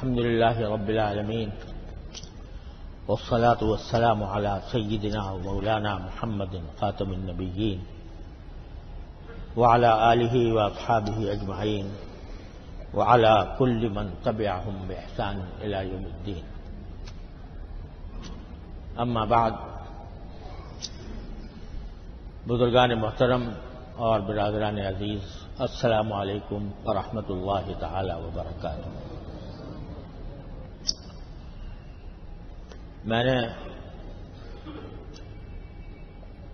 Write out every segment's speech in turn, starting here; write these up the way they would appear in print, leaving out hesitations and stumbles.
الحمد لله رب العالمين والصلاة والسلام على سيدنا ومولانا محمد خاتم النبيين وعلى آله وأصحابه أجمعين وعلى كل من تبعهم بإحسان إلى يوم الدين. اما بعد، بزرگان محترم اور برادران عزیز، السلام علیکم ورحمۃ اللہ تعالی وبرکاتہ۔ میں نے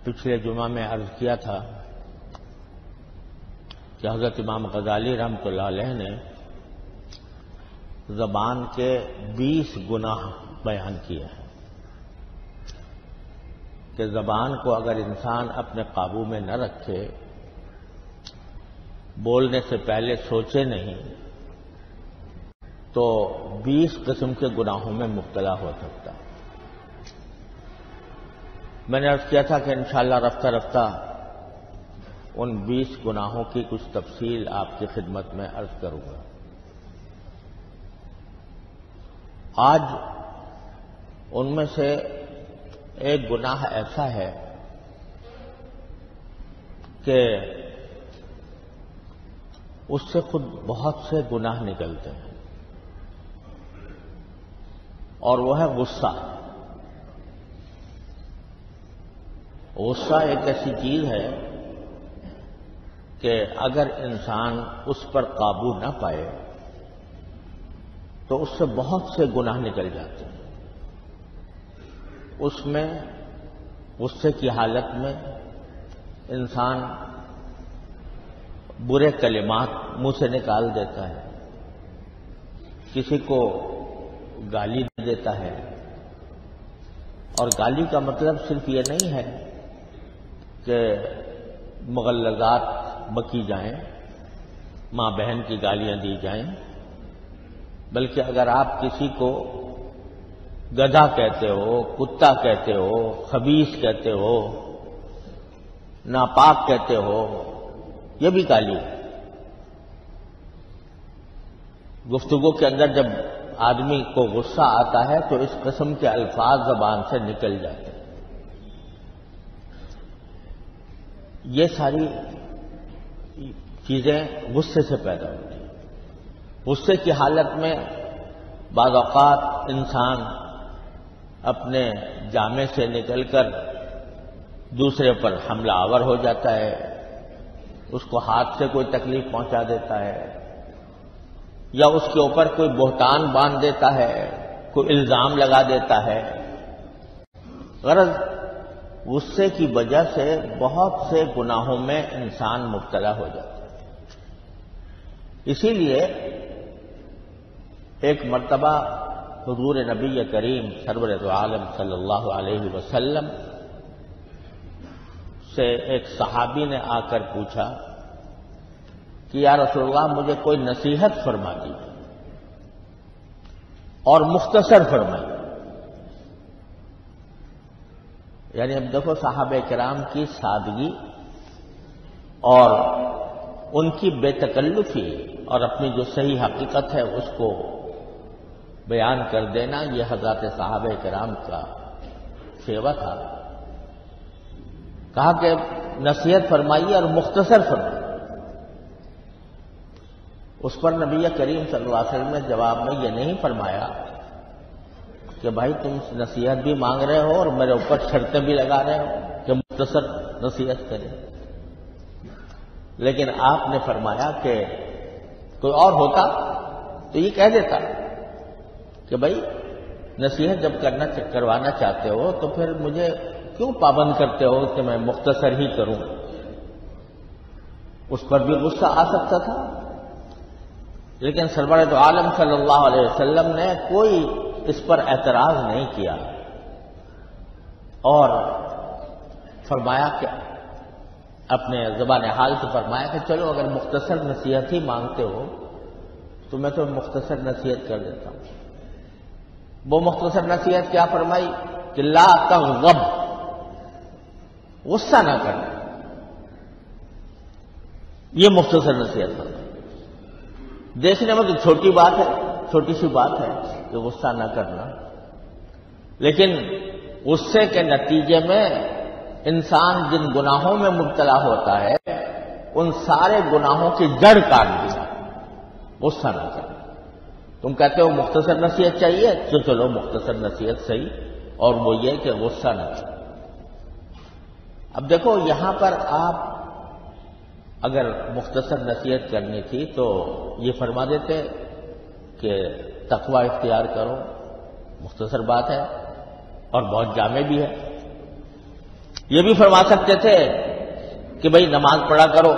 پچھلے جمعہ میں عرض کیا تھا کہ حضرت امام غزالی رحمۃ اللہ علیہ نے زبان کے 20 گناہ بیان کیے ہیں کہ زبان کو اگر انسان اپنے قابو میں نہ رکھے، بولنے سے پہلے سوچے نہیں، تو 20 قسم کے گناہوں میں مبتلا ہو سکتا ہے۔ میں نے عرض کیا تھا کہ انشاءاللہ رفتہ رفتہ ان 20 گناہوں کی کچھ تفصیل آپ کی خدمت میں عرض کروں گا۔ آج ان میں سے ایک گناہ ایسا ہے کہ اس سے خود بہت سے گناہ نکلتے ہیں، اور وہ ہے غصہ۔ غصہ ایک ایسی چیز ہے کہ اگر انسان اس پر قابو نہ پائے تو اس سے بہت سے گناہ نکل جاتے ہیں۔ اس میں غصے کی حالت میں انسان برے کلمات منہ سے نکال دیتا ہے، کسی کو گالی دیتا ہے، اور گالی کا مطلب صرف یہ نہیں ہے کہ مغلظات بکی جائیں، ماں بہن کی گالیاں دی جائیں، بلکہ اگر آپ کسی کو گدھا کہتے ہو، کتا کہتے ہو، خبیث کہتے ہو، ناپاک کہتے ہو، یہ بھی گالی ہے۔ گفتگو کے اندر جب آدمی کو غصہ آتا ہے تو اس قسم کے الفاظ زبان سے نکل جاتے ہیں۔ یہ ساری چیزیں غصے سے پیدا ہوتی ہیں۔ غصے کی حالت میں بعض اوقات انسان اپنے جامے سے نکل کر دوسرے پر حملہ آور ہو جاتا ہے، اس کو ہاتھ سے کوئی تکلیف پہنچا دیتا ہے، یا اس کے اوپر کوئی بہتان باندھ دیتا ہے، کوئی الزام لگا دیتا ہے۔ غرض غصے کی وجہ سے بہت سے گناہوں میں انسان مبتلا ہو جاتا ہے۔ اسی لیے ایک مرتبہ حضور نبی کریم سرور دو عالم صلی اللہ علیہ وسلم سے ایک صحابی نے آ کر پوچھا کہ یا رسول اللہ، مجھے کوئی نصیحت فرما دیجیے اور مختصر فرمائیے۔ یعنی اب دیکھو صحابہ کرام کی سادگی اور ان کی بے تکلفی اور اپنی جو صحیح حقیقت ہے اس کو بیان کر دینا، یہ حضرات صحابہ کرام کا سیوا تھا۔ کہا کہ نصیحت فرمائیے اور مختصر فرمائیے۔ اس پر نبی کریم صلی اللہ علیہ وسلم نے جواب میں یہ نہیں فرمایا کہ بھائی تم نصیحت بھی مانگ رہے ہو اور میرے اوپر شرطیں بھی لگا رہے ہو کہ مختصر نصیحت کریں، لیکن آپ نے فرمایا کہ کوئی اور ہوتا تو یہ کہہ دیتا کہ بھائی نصیحت جب کروانا چاہتے ہو تو پھر مجھے کیوں پابند کرتے ہو کہ میں مختصر ہی کروں۔ اس پر بھی غصہ آ سکتا تھا، لیکن سرور دو عالم صلی اللہ علیہ وسلم نے کوئی اس پر اعتراض نہیں کیا اور فرمایا کہ اپنے زبان حال سے فرمایا کہ چلو اگر مختصر نصیحت ہی مانگتے ہو تو میں تو مختصر نصیحت کر دیتا ہوں۔ وہ مختصر نصیحت کیا فرمائی کہ لا تغضب، غصہ نہ کرنا، یہ مختصر نصیحت فرمائی۔ دیکھنے میں تو چھوٹی بات ہے، چھوٹی سی بات ہے کہ غصہ نہ کرنا، لیکن غصے کے نتیجے میں انسان جن گناہوں میں مبتلا ہوتا ہے ان سارے گناہوں کی جڑ کاٹ دیا۔ غصہ نہ کرنا۔ تم کہتے ہو مختصر نصیحت چاہیے تو چلو مختصر نصیحت صحیح، اور وہ یہ کہ غصہ نہ کرنا۔ اب دیکھو یہاں پر آپ اگر مختصر نصیحت کرنی تھی تو یہ فرما دیتے کہ تقوی اختیار کرو، مختصر بات ہے اور بہت جامع بھی ہے۔ یہ بھی فرما سکتے تھے کہ بھئی نماز پڑھا کرو۔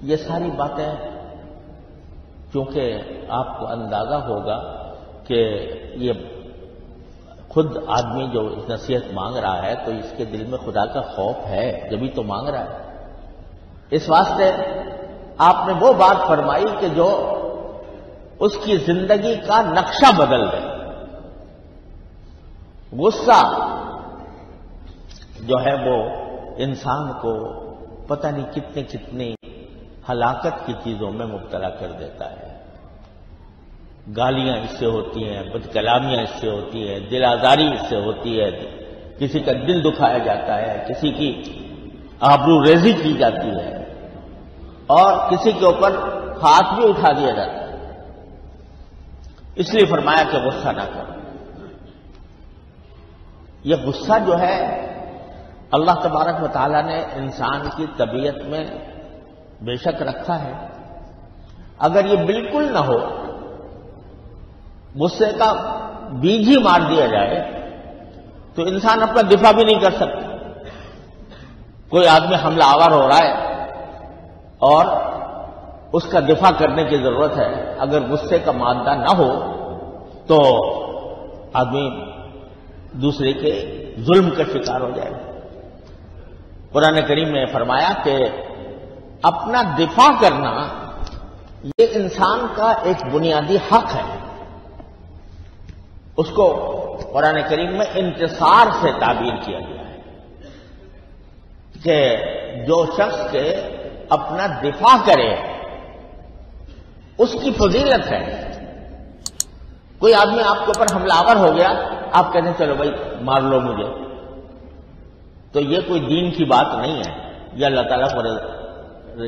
یہ ساری باتیں کیونکہ آپ کو اندازہ ہوگا کہ یہ خود آدمی جو نصیحت مانگ رہا ہے تو اس کے دل میں خدا کا خوف ہے، جبھی تو مانگ رہا ہے۔ اس واسطے آپ نے وہ بات فرمائی کہ جو اس کی زندگی کا نقشہ بدل دے۔ غصہ جو ہے وہ انسان کو پتہ نہیں کتنے کتنی ہلاکت کی چیزوں میں مبتلا کر دیتا ہے۔ گالیاں اس سے ہوتی ہیں، بد کلامیاں اس سے ہوتی ہیں، دل آزاری اس سے ہوتی ہے، کسی کا دل دکھایا جاتا ہے، کسی کی آبرو ریزی کی جاتی ہے اور کسی کے اوپر ہاتھ بھی اٹھا دیا جاتا ہے۔ اس لیے فرمایا کہ غصہ نہ کرو۔ یہ غصہ جو ہے اللہ تبارک و تعالیٰ نے انسان کی طبیعت میں بے شک رکھا ہے۔ اگر یہ بالکل نہ ہو، غصے کا بیج ہی مار دیا جائے تو انسان اپنا دفاع بھی نہیں کر سکتا۔ کوئی آدمی حملہ آور ہو رہا ہے اور اس کا دفاع کرنے کی ضرورت ہے، اگر غصے کا مادہ نہ ہو تو آدمی دوسرے کے ظلم کا شکار ہو جائے۔ قرآن کریم نے فرمایا کہ اپنا دفاع کرنا یہ انسان کا ایک بنیادی حق ہے۔ اس کو قرآن کریم میں انتصار سے تعبیر کیا گیا ہے کہ جو شخص کے اپنا دفاع کرے اس کی فضیلت ہے۔ کوئی آدمی آپ کے اوپر حملہ آور ہو گیا، آپ کہتے ہیں چلو بھائی مار لو مجھے، تو یہ کوئی دین کی بات نہیں ہے، یہ اللہ تعالیٰ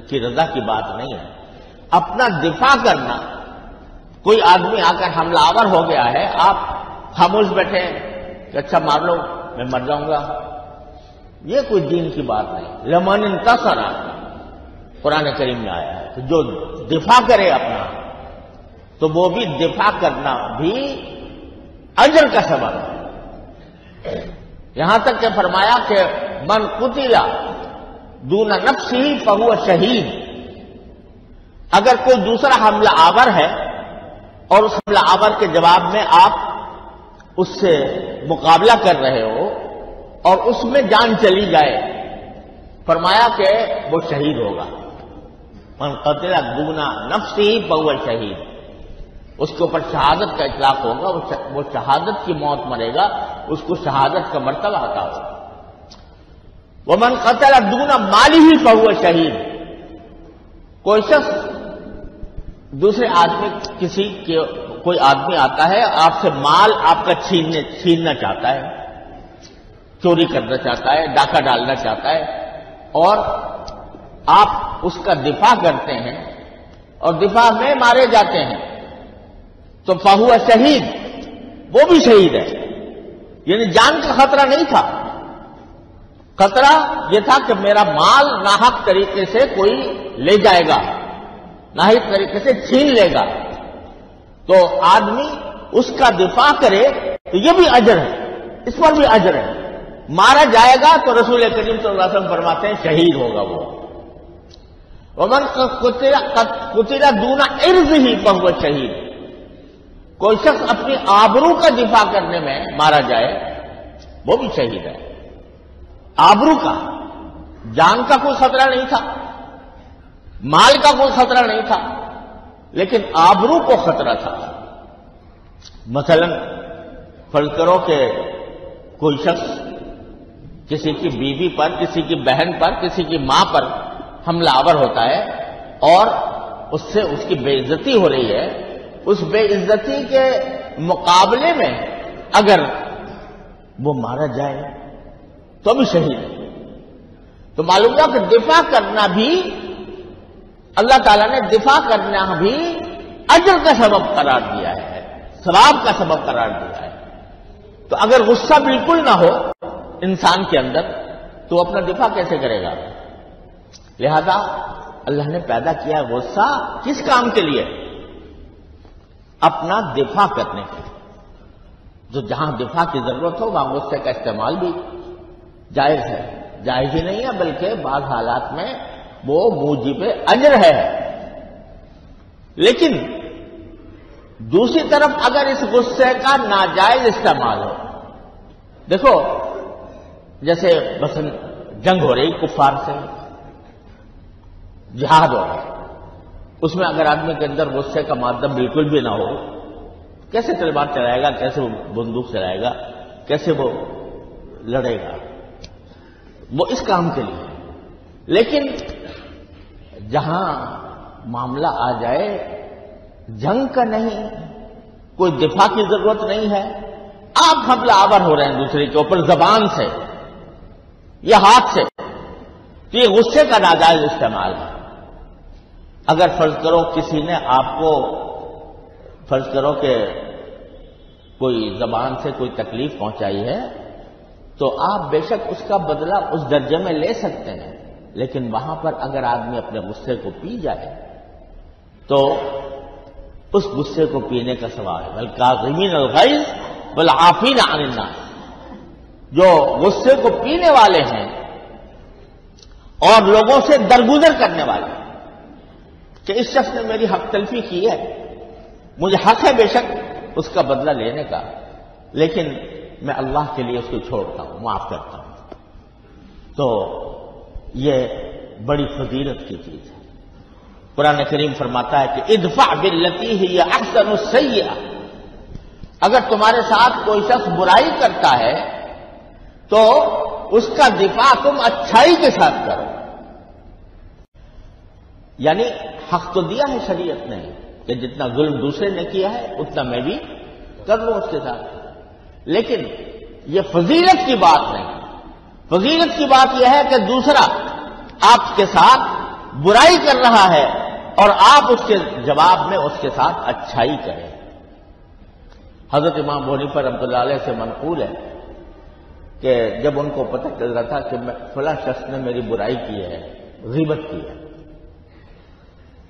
کی رضا کی بات نہیں ہے۔ اپنا دفاع کرنا، کوئی آدمی آ کر حملہ آور ہو گیا ہے، آپ خاموش بیٹھے کہ اچھا مار لو میں مر جاؤں گا، یہ کوئی دین کی بات نہیں۔ لمن انتصر قرآن کریم میں آیا ہے کہ جو دفاع کرے اپنا تو وہ بھی دفاع کرنا بھی اجر کا سبب ہے۔ یہاں تک کہ فرمایا کہ من قتل دون نفسہ فہو شہید۔ اگر کوئی دوسرا حملہ آور ہے اور اس حملہ آور کے جواب میں آپ اس سے مقابلہ کر رہے ہو اور اس میں جان چلی جائے، فرمایا کہ وہ شہید ہوگا۔ من قتل دون نفسہ فہو شہید، اس کے اوپر شہادت کا اطلاق ہوگا، وہ شہادت کی موت مرے گا، اس کو شہادت کا مرتبہ عطا ہوگا۔ ومن قتل دون مالہ فہو شہید، کوئی شخص دوسرے آدمی کوئی آدمی آتا ہے آپ سے مال آپ کا چھیننا چاہتا ہے، چوری کرنا چاہتا ہے، ڈاکہ ڈالنا چاہتا ہے، اور آپ اس کا دفاع کرتے ہیں اور دفاع میں مارے جاتے ہیں تو فہو شہید، وہ بھی شہید ہے۔ یعنی جان کا خطرہ نہیں تھا، خطرہ یہ تھا کہ میرا مال ناحق طریقے سے کوئی لے جائے گا، ناحق طریقے سے چھین لے گا، تو آدمی اس کا دفاع کرے تو یہ بھی اجر ہے، اس پر بھی اجر ہے۔ مارا جائے گا تو رسول کریم صلی اللہ علیہ وسلم فرماتے ہیں شہید ہوگا وہ۔ ومن قتل دون عرضہ فہو شہید، کوئی شخص اپنی آبرو کا دفاع کرنے میں مارا جائے وہ بھی شہید ہے۔ آبرو کا، جان کا کوئی خطرہ نہیں تھا، مال کا کوئی خطرہ نہیں تھا، لیکن آبرو کو خطرہ تھا۔ مثلا فرض کرو کہ کوئی شخص کسی کی بیوی پر، کسی کی بہن پر، کسی کی ماں پر حملہ آور ہوتا ہے اور اس سے اس کی بے عزتی ہو رہی ہے، اس بے عزتی کے مقابلے میں اگر وہ مارا جائے تو بھی شہید ہے۔ تو معلوم ہوا کہ دفاع کرنا بھی، اللہ تعالیٰ نے دفاع کرنا بھی اجر کا سبب قرار دیا ہے، ثواب کا سبب قرار دیا ہے۔ تو اگر غصہ بالکل نہ ہو انسان کے اندر تو اپنا دفاع کیسے کرے گا؟ لہذا اللہ نے پیدا کیا ہے غصہ کس کام کے لیے؟ اپنا دفاع کرنے کے لیے۔ جو جہاں دفاع کی ضرورت ہو وہاں غصے کا استعمال بھی جائز ہے، جائز ہی نہیں ہے بلکہ بعض حالات میں وہ موجب اجر ہے۔ لیکن دوسری طرف اگر اس غصے کا ناجائز استعمال ہو، دیکھو جیسے مثلا جنگ ہو رہی کفار سے، جہاد ہو رہا ہے، اس میں اگر آدمی کے اندر غصے کا مادہ بالکل بھی نہ ہو، کیسے تلوار چلائے گا، کیسے وہ بندوق چلائے گا، کیسے وہ لڑے گا؟ وہ اس کام کے لیے۔ لیکن جہاں معاملہ آ جائے جنگ کا نہیں، کوئی دفاع کی ضرورت نہیں ہے، آپ حملہ آور ہو رہے ہیں دوسرے کے اوپر زبان سے یا ہاتھ سے، تو یہ غصے کا ناجائز استعمال ہے۔ اگر فرض کرو کسی نے آپ کو، فرض کرو کہ کوئی زبان سے کوئی تکلیف پہنچائی ہے، تو آپ بے شک اس کا بدلہ اس درجے میں لے سکتے ہیں، لیکن وہاں پر اگر آدمی اپنے غصے کو پی جائے تو اس غصے کو پینے کا ثواب ہے۔ والکاظمین الغیظ والعافین عن الناس، جو غصے کو پینے والے ہیں اور لوگوں سے درگزر کرنے والے ہیں کہ اس شخص نے میری حق تلفی کی ہے، مجھے حق ہے بے شک اس کا بدلہ لینے کا، لیکن میں اللہ کے لیے اس کو چھوڑتا ہوں، معاف کرتا ہوں۔ تو یہ بڑی فضیلت کی چیز ہے۔ قرآن کریم فرماتا ہے کہ ادفع باللتی ہی احسن السیئہ، اگر تمہارے ساتھ کوئی شخص برائی کرتا ہے تو اس کا دفاع تم اچھائی کے ساتھ کرو۔ یعنی حق تو دیا ہے شریعت نے کہ جتنا ظلم دوسرے نے کیا ہے اتنا میں بھی کر لوں اس کے ساتھ، لیکن یہ فضیلت کی بات نہیں۔ فضیلت کی بات یہ ہے کہ دوسرا آپ کے ساتھ برائی کر رہا ہے اور آپ اس کے جواب میں اس کے ساتھ اچھائی کریں۔ حضرت امام ابو حنیفہ رحمۃ اللہ علیہ سے منقول ہے کہ جب ان کو پتہ چل رہا تھا کہ فلاں شخص نے میری برائی کی ہے، غیبت کی ہے،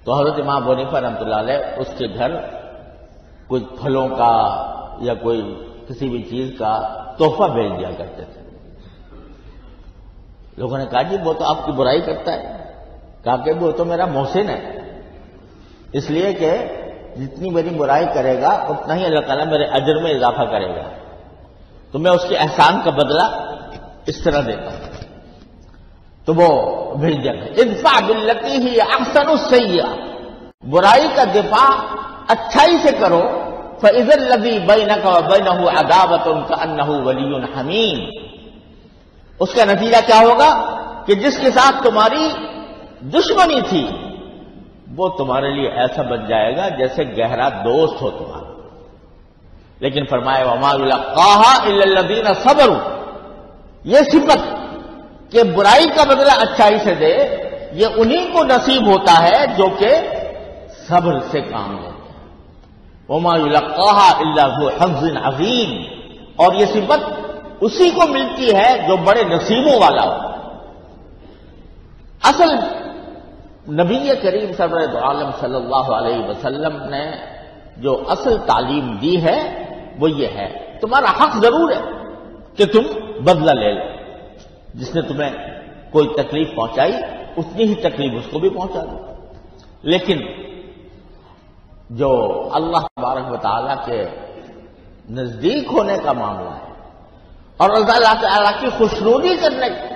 تو حضرت امام ابو حنیفہ رحمۃ اللہ علیہ اس کے گھر کچھ پھلوں کا یا کوئی کسی بھی چیز کا تحفہ بھیج دیا کرتے تھے۔ لوگوں نے کہا جی وہ تو آپ کی برائی کرتا ہے، کہا کہ وہ تو میرا محسن ہے، اس لیے کہ جتنی میری برائی کرے گا اتنا ہی اللہ تعالیٰ میرے اجر میں اضافہ کرے گا، تو میں اس کے احسان کا بدلہ اس طرح دیتا ہوں۔ تو وہ بھیج دیا گیا، ادفع باللتی ہی احسن السیئہ، برائی کا دفاع اچھائی سے کرو، فَإِذَا الَّذِي بَيْنَكَ وَبَيْنَهُ عَدَاوَةٌ كَأَنَّهُ وَلِيٌّ حَمِيمٌ، اس کا نتیجہ کیا ہوگا کہ جس کے ساتھ تمہاری دشمنی تھی وہ تمہارے لیے ایسا بن جائے گا جیسے گہرا دوست ہو تمہارا۔ لیکن فرمایا وَمَا يُلَقَّاهَا إِلَّا الَّذِينَ صَبَرُوا، یہ صفت کہ برائی کا بدلہ اچھائی سے دے، یہ انہی کو نصیب ہوتا ہے جو کہ صبر سے کام لیتے ہیں۔ وَمَا يُلَقَّاهَا إِلَّا ذُو حَظٍّ عَظِيمٍ، اور یہ صفت اسی کو ملتی ہے جو بڑے نصیبوں والا ہو۔ اصل نبی کریم سرور دو عالم صلی اللہ علیہ وسلم نے جو اصل تعلیم دی ہے وہ یہ ہے، تمہارا حق ضرور ہے کہ تم بدلہ لے لو، جس نے تمہیں کوئی تکلیف پہنچائی اتنی ہی تکلیف اس کو بھی پہنچا دو، لیکن جو اللہ تبارک و تعالیٰ کے نزدیک ہونے کا معاملہ ہے اور اللہ تعالیٰ کی خوشنودی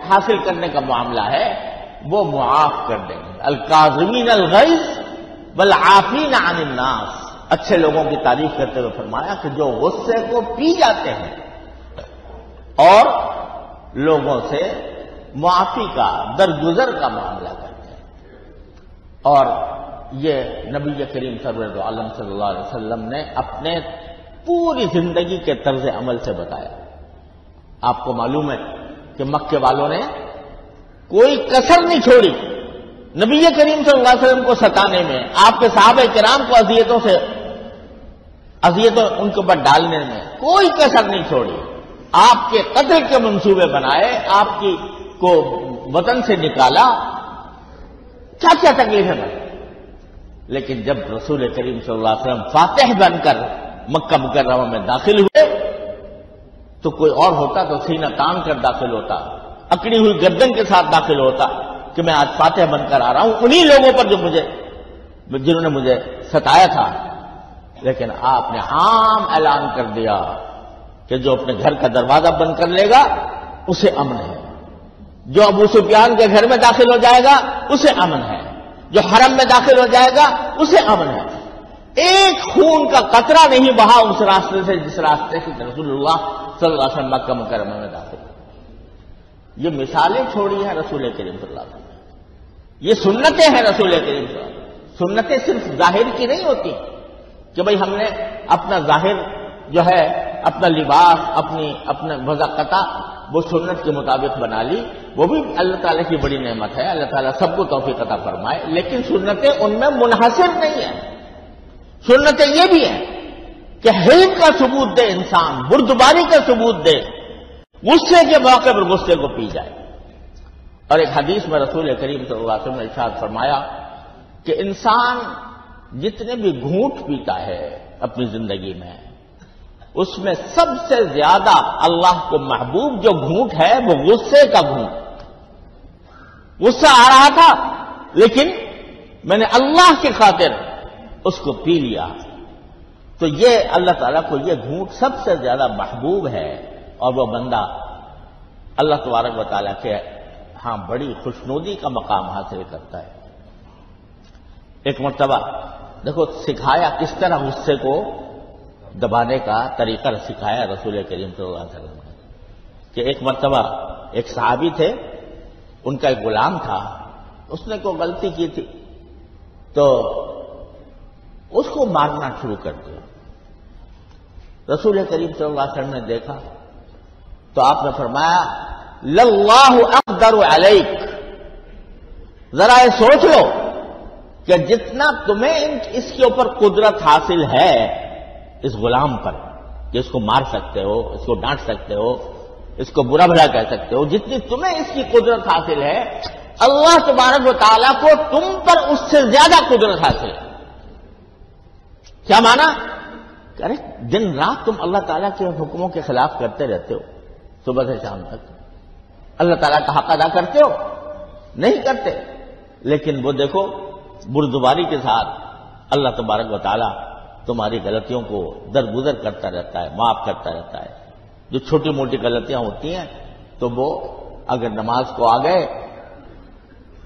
حاصل کرنے کا معاملہ ہے وہ معاف کر دیں گے۔ الکاظمین الغیظ والعافین عن الناس، اچھے لوگوں کی تعریف کرتے ہوئے فرمایا کہ جو غصے کو پی جاتے ہیں اور لوگوں سے معافی کا، درگزر کا معاملہ کرتے ہیں۔ اور یہ نبی کریم سرور عالم صلی اللہ علیہ وسلم نے اپنے پوری زندگی کے طرز عمل سے بتایا۔ آپ کو معلوم ہے کہ مکے والوں نے کوئی کسر نہیں چھوڑی نبی کریم صلی اللہ علیہ وسلم کو ستانے میں، آپ کے صحابہ کرام کو اذیتوں ان کے اوپر ڈالنے میں کوئی کسر نہیں چھوڑی۔ آپ کے قتل کے منصوبے بنائے، آپ کو وطن سے نکالا، کیا کیا تکلیفیں بنی۔ لیکن جب رسول کریم صلی اللہ علیہ وسلم فاتح بن کر مکہ مکرمہ میں داخل ہوئے تو کوئی اور ہوتا تو سینہ تان کر داخل ہوتا، اکڑی ہوئی گردن کے ساتھ داخل ہوتا کہ میں آج فاتح بن کر آ رہا ہوں انہی لوگوں پر جنہوں نے مجھے ستایا تھا۔ لیکن آپ نے عام اعلان کر دیا کہ جو اپنے گھر کا دروازہ بند کر لے گا اسے امن ہے، جو ابو سفیان کے گھر میں داخل ہو جائے گا اسے امن ہے، جو حرم میں داخل ہو جائے گا اسے امن ہے۔ ایک خون کا قطرہ نہیں بہا اس راستے سے جس راستے سے رسول اللہ صلی اللہ علیہ وسلم مکہ مکرمہ میں داخل۔ یہ مثالیں چھوڑی ہیں رسول کریم صلی اللہ علیہ وسلم، یہ سنتیں ہیں رسول کریم صلی اللہ علیہ وسلم۔ سنتیں صرف ظاہر کی نہیں ہوتی کہ بھئی ہم نے اپنا ظاہر جو ہے اپنا لباس اپنا وضاقت وہ سنت کے مطابق بنا لی، وہ بھی اللہ تعالیٰ کی بڑی نعمت ہے، اللہ تعالیٰ سب کو توفیق عطا فرمائے، لیکن سنتیں ان میں منحصر نہیں ہیں۔ سنتیں یہ بھی ہیں کہ حلم کا ثبوت دے انسان، بردباری کا ثبوت دے، غصے کے موقع پر غصے کو پی جائے۔ اور ایک حدیث میں رسول کریم صلی اللہ علیہ وسلم نے ارشاد فرمایا کہ انسان جتنے بھی گھونٹ پیتا ہے اپنی زندگی میں، اس میں سب سے زیادہ اللہ کو محبوب جو گھونٹ ہے وہ غصے کا گھونٹ۔ غصہ آ رہا تھا لیکن میں نے اللہ کی خاطر اس کو پی لیا، تو یہ اللہ تعالیٰ کو یہ گھونٹ سب سے زیادہ محبوب ہے، اور وہ بندہ اللہ تبارک و تعالیٰ کے ہاں بڑی خوشنودی کا مقام حاصل کرتا ہے۔ ایک مرتبہ دیکھو سکھایا کس طرح غصے کو دبانے کا طریقہ سکھایا رسول کریم صلی اللہ علیہ وسلم نے، کہ ایک مرتبہ ایک صحابی تھے، ان کا ایک غلام تھا، اس نے کوئی غلطی کی تھی تو اس کو مارنا شروع کر دیا۔ رسول کریم صلی اللہ علیہ وسلم نے دیکھا تو آپ نے فرمایا للہ اقدر علیک، ذرا یہ سوچ لو کہ جتنا تمہیں اس کے اوپر قدرت حاصل ہے اس غلام پر کہ اس کو مار سکتے ہو، اس کو ڈانٹ سکتے ہو، اس کو برا بھلا کہہ سکتے ہو، جتنی تمہیں اس کی قدرت حاصل ہے اللہ تبارک و تعالیٰ کو تم پر اس سے زیادہ قدرت حاصل ہے۔ کیا مانا؟ ارے دن رات تم اللہ تعالیٰ کے حکموں کے خلاف کرتے رہتے ہو، صبح سے شام تک اللہ تعالیٰ کا حق ادا کرتے ہو؟ نہیں کرتے۔ لیکن وہ دیکھو بردباری کے ساتھ اللہ تبارک و تعالیٰ تمہاری غلطیوں کو درگزر کرتا رہتا ہے، معاف کرتا رہتا ہے۔ جو چھوٹی موٹی غلطیاں ہوتی ہیں تو وہ اگر نماز کو آ گئے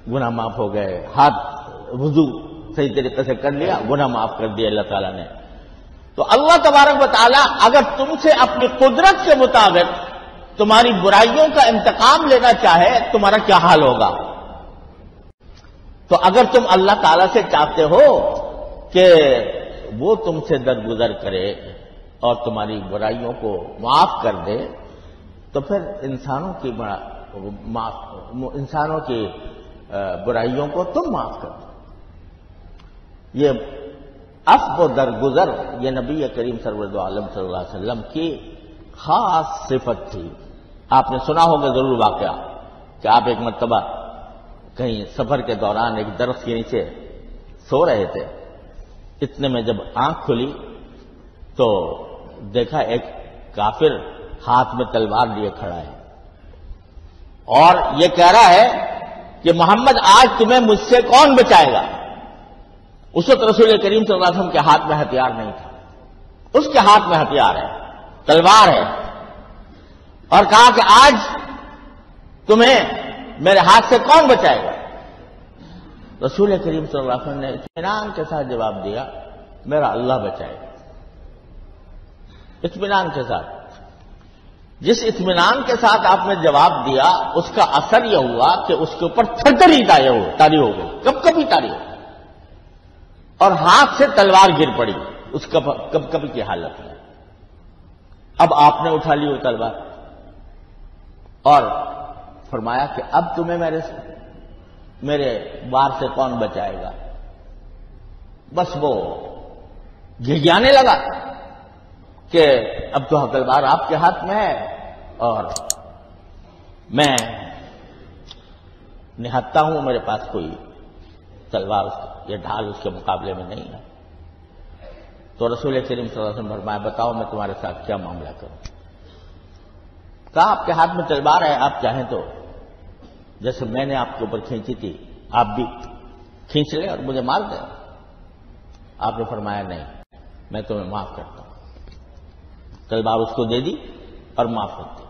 گناہ معاف ہو گئے، ہاتھ وضو صحیح طریقے سے کر لیا گناہ معاف کر دیا اللہ تعالیٰ نے۔ تو اللہ تبارک و تعالیٰ اگر تم سے اپنی قدرت کے مطابق تمہاری برائیوں کا انتقام لینا چاہے تمہارا کیا حال ہوگا؟ تو اگر تم اللہ تعالیٰ سے چاہتے ہو کہ وہ تم سے درگزر کرے اور تمہاری برائیوں کو معاف کر دے تو پھر انسانوں کی برائیوں کو تم معاف کر دو۔ یہ عفو و درگزر یہ نبی کریم سرور عالم صلی اللہ علیہ وسلم کی خاص صفت تھی۔ آپ نے سنا ہوگا ضرور واقعہ کہ آپ ایک مرتبہ کہیں سفر کے دوران ایک درخت کے نیچے سو رہے تھے، اتنے میں جب آنکھ کھلی تو دیکھا ایک کافر ہاتھ میں تلوار لیے کھڑا ہے اور یہ کہہ رہا ہے کہ محمد آج تمہیں مجھ سے کون بچائے گا؟ اس وقت رسول کریم صلی اللہ علیہ وسلم کے ہاتھ میں ہتھیار نہیں تھا، اس کے ہاتھ میں ہتھیار ہے، تلوار ہے، اور کہا کہ آج تمہیں میرے ہاتھ سے کون بچائے گا؟ رسول کریم صلی اللہ علیہ وسلم نے اطمینان کے ساتھ جواب دیا میرا اللہ بچائے گا۔ اطمینان کے ساتھ، جس اطمینان کے ساتھ آپ نے جواب دیا اس کا اثر یہ ہوا کہ اس کے اوپر تھرتری تاری ہو گئی، کب کبھی تاری ہو، اور ہاتھ سے تلوار گر پڑی اس کب کی حالت میں. اب آپ نے اٹھا لی وہ تلوار اور فرمایا کہ اب تمہیں میرے وار سے کون بچائے گا. بس وہ گھگیانے لگا کہ اب تو تلوار آپ کے ہاتھ میں ہے اور میں نہتا ہوں, میرے پاس کوئی تلوار یا ڈھال اس کے مقابلے میں نہیں ہے. تو رسول کریم صلی اللہ علیہ وسلم فرمایا بتاؤ میں تمہارے ساتھ کیا معاملہ کروں. کہا آپ کے ہاتھ میں تلوار ہے, آپ چاہیں تو جیسے میں نے آپ کے اوپر کھینچی تھی آپ بھی کھینچ لیں اور مجھے مار دیں. آپ نے فرمایا نہیں, میں تمہیں معاف کرتا ہوں. تلوار اس کو دے دی اور معاف کر دی.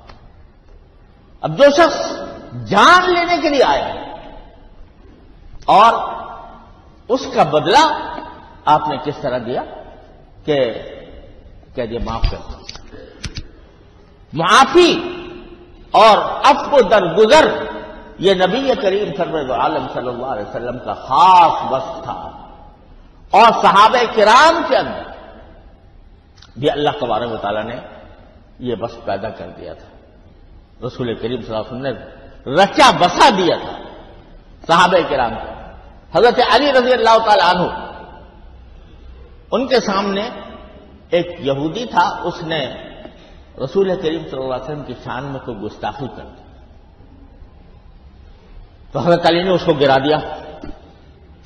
اب جو شخص جان لینے کے لیے آیا اور اس کا بدلہ آپ نے کس طرح دیا کہ کہہ دیا معاف کرتا ہوں. معافی اور عفو درگزر یہ نبی کریم سرور عالم صلی اللہ علیہ وسلم کا خاص وصف تھا اور صحابہ کرام کے اندر بھی اللہ تبارک و تعالیٰ نے یہ وصف پیدا کر دیا تھا. رسول کریم صلی اللہ علیہ وسلم نے رچا بسا دیا تھا صحابہ کرام کو. حضرت علی رضی اللہ تعالی عنہ ان کے سامنے ایک یہودی تھا, اس نے رسول کریم صلی اللہ علیہ وسلم کی شان میں کوئی گستاخی کر دی تو حضرت علی نے اس کو گرا دیا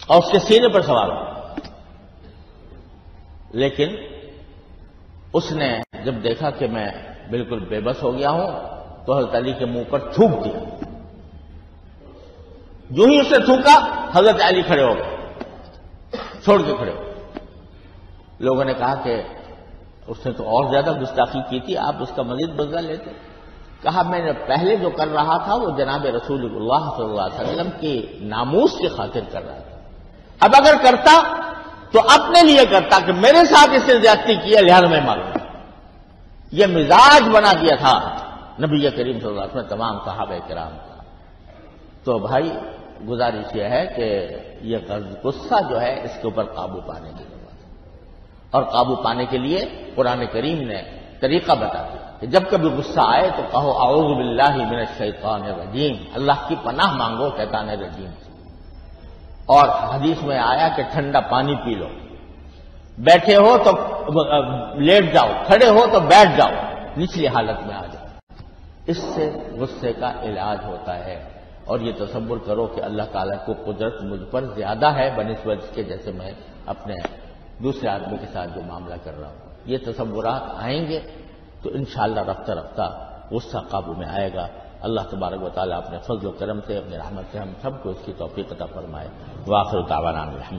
اور اس کے سینے پر سوار ہوا. لیکن اس نے جب دیکھا کہ میں بالکل بے بس ہو گیا ہوں تو حضرت علی کے منہ پر تھوک دیا. جو ہی اس نے تھوکا حضرت علی کھڑے ہو گئے, چھوڑ کے کھڑے ہو گئے. لوگوں نے کہا کہ اس نے تو اور زیادہ گستاخی کی تھی, آپ اس کا مزید بدلہ لیتے. کہا میں نے پہلے جو کر رہا تھا وہ جناب رسول اللہ صلی اللہ علیہ وسلم کی ناموس کی خاطر کر رہا تھا. اب اگر کرتا تو اپنے لیے کرتا کہ میرے ساتھ اس نے زیادتی کی ہے لہذا میں ماروں. یہ مزاج بنا دیا تھا نبی کریم صلی اللہ علیہ وسلم تمام صحابہ کرام کا. تو بھائی گزارش یہ ہے کہ یہ غصہ جو ہے اس کے اوپر قابو پانے کی ضرورت ہے, اور قابو پانے کے لیے قرآن کریم نے طریقہ بتا دیا کہ جب کبھی غصہ آئے تو کہو اعوذ باللہ من الشیطان الرجیم, اللہ کی پناہ مانگو شیطان رجیم سے. اور حدیث میں آیا کہ ٹھنڈا پانی پی لو, بیٹھے ہو تو لیٹ جاؤ, کھڑے ہو تو بیٹھ جاؤ, نچلی حالت میں آ جاؤ. اس سے غصے کا علاج ہوتا ہے. اور یہ تصور کرو کہ اللہ تعالیٰ کو قدرت مجھ پر زیادہ ہے بنسبت کے جیسے میں اپنے دوسرے آدمی کے ساتھ جو معاملہ کر رہا ہوں. یہ تصورات آئیں گے تو انشاءاللہ رفتہ رفتہ غصہ قابو میں آئے گا. اللہ تبارک و تعالیٰ اپنے فضل و کرم سے اپنے رحمت سے ہم سب کو اس کی توفیق عطا فرمائے. وآخر دعوانا الحمد